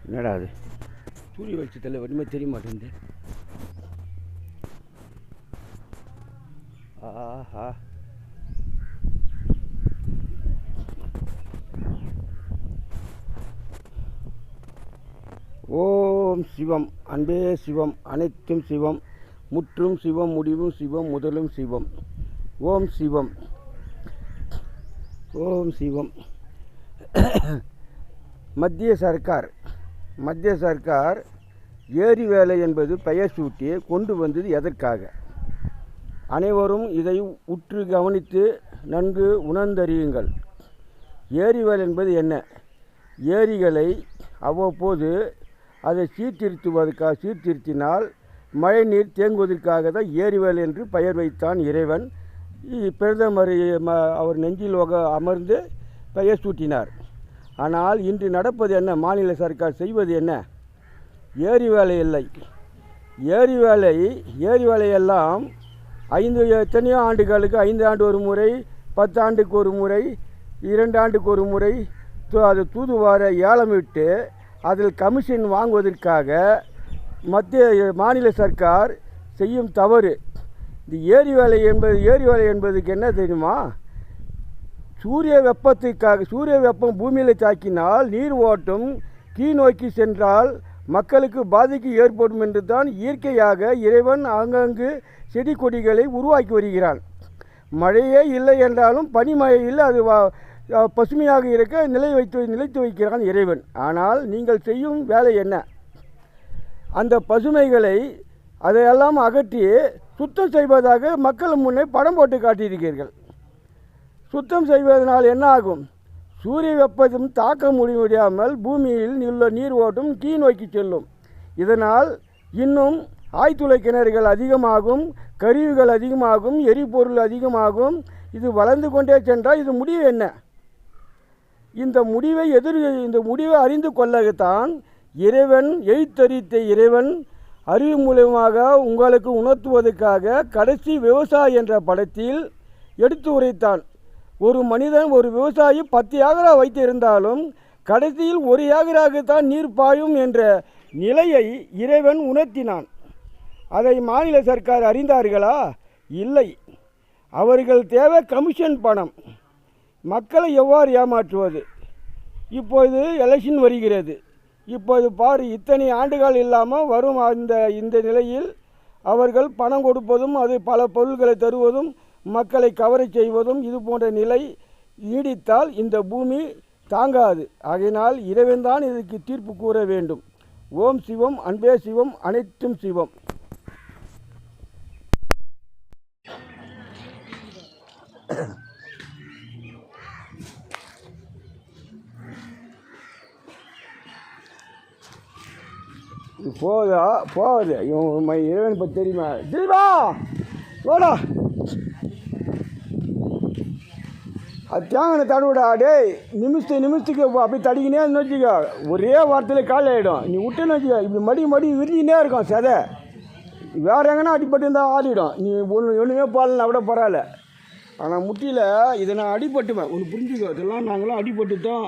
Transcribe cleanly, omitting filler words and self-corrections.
என்னடா அது சூரிய வெளிச்சத்தில் ஒன்றுமே தெரிய மாட்டேங்குது. ஆஹா, ஓம் சிவம். அன்பே சிவம், அனைத்தும் சிவம், முற்றும் சிவம், முடிவும் சிவம், முதலும் சிவம். ஓம் சிவம், ஓம் சிவம். மத்திய சர்க்கார் ஏரி வேலை என்பது பெயர் சூட்டி கொண்டு வந்தது எதற்காக? அனைவரும் இதை உற்று கவனித்து நன்கு உணர்ந்தறியுங்கள். ஏரி வேலை என்பது என்ன? ஏரிகளை அவ்வப்போது அதை சீர்திருத்தினால் மழை நீர் தேங்குவதற்காக தான் ஏரி வேலை என்று பெயர் வைத்தான் இறைவன். பிரதமர் அவர் நெஞ்சில் அமர்ந்து பெயர் சூட்டினார். ஆனால் இன்று நடப்பது என்ன? மாநில சர்க்கார் செய்வது என்ன? ஏரி வேலை இல்லை. ஏரி வேலையெல்லாம் எத்தனையோ ஆண்டுகளுக்கு 5 ஆண்டு ஒரு முறை, 10 ஆண்டுக்கு ஒரு முறை, 2 ஆண்டுக்கு ஒரு முறை அது தூதுவார ஏலமிட்டு அதில் கமிஷன் வாங்குவதற்காக மாநில சர்க்கார் செய்யும் தவறு. இந்த ஏரி வேலை என்பதுக்கு என்ன தெரியுமா? சூரிய வெப்பம் பூமியில் தாக்கினால் நீர் ஓட்டம் கீழ் நோக்கி சென்றால் மக்களுக்கு பாதிப்பு ஏற்படும் என்று தான் இயற்கையாக இறைவன் ஆங்காங்கு செடி கொடிகளை உருவாக்கி வருகிறான். மழையே இல்லை என்றாலும் பனிமழையில் அது பசுமையாக இருக்க நிலைத்து வைக்கிறான் இறைவன். ஆனால் நீங்கள் செய்யும் வேலை என்ன? அந்த பசுமைகளை அதையெல்லாம் அகற்றி சுத்தம் செய்வதாக மக்கள் முன்னே படம் போட்டு காட்டியிருக்கிறீர்கள். சுத்தம் செய்வதனால் என்ன ஆகும்? சூரிய வெப்பத்தும் தாக்க முடியாமல் பூமியில் உள்ள நீர் ஓட்டம் கீழ் நோக்கி செல்லும். இதனால் இன்னும் ஆழ்துளை கிணறுகள் அதிகமாகும், கழிவுகள் அதிகமாகும், எரிபொருள் அதிகமாகும். இது வளர்ந்து கொண்டே சென்றால் இது முடிவு என்ன? இந்த முடிவை அறிந்து கொள்ளத்தான் இறைவன் எழுத்தறித்த இறைவன் அறிவு மூலமாக உங்களுக்கு உணர்த்துவதற்காக கடைசி விவசாயி என்ற படத்தில் எடுத்து உரைத்தான். ஒரு மனிதன், ஒரு விவசாயி 10 ஏக்கரா வைத்திருந்தாலும் கடைசியில் 1 ஏக்கராகத்தான் நீர் பாயும் என்ற நிலையை இறைவன் உணர்த்தினான். அதை மாநில சர்க்கார் அறிந்தார்களா? இல்லை. அவர்கள் தேவை கமிஷன் பணம். மக்களை எவ்வாறு ஏமாற்றுவது? இப்போது எலெக்ஷன் வருகிறது. இப்போது பாரு, இத்தனை ஆண்டுகள் இல்லாமல் வரும் இந்த நிலையில் அவர்கள் பணம் கொடுப்பதும் அது பல பொருட்களை தருவதும் மக்களை கவரை செய்வதும் இது போன்ற நிலை நீடித்தால் இந்த பூமி தாங்காது. ஆகையினால் இறைவன்தான் இதற்கு தீர்ப்பு கூற வேண்டும். ஓம் சிவம், அன்பே சிவம், அனைத்தும் சிவம். போகுது இவன் இறைவன் பற்றி தெரியுமா? தெரியுமா? போடா, அது தேங்காய் தடுவிடா. டேய், நிமிஷத்துக்கு அப்படி தடிக்கினே வச்சுக்கோ, ஒரே வாரத்தில் காலை ஆகிடும். நீ விட்டுன்னு வச்சுக்கோ, இப்படி மடி விரிஞ்சினே இருக்கும் சதை. வேறு எங்கன்னா அடிப்பட்டு இருந்தால் ஆடிடும். நீ ஒன்றுமே போடலன்னா விட பரவாயில்ல. ஆனால் முட்டியில் இதை நான் அடிப்பட்டுவேன். ஒன்று புரிஞ்சுக்கோ, இதெல்லாம் நாங்களாம் அடிப்பட்டு தான்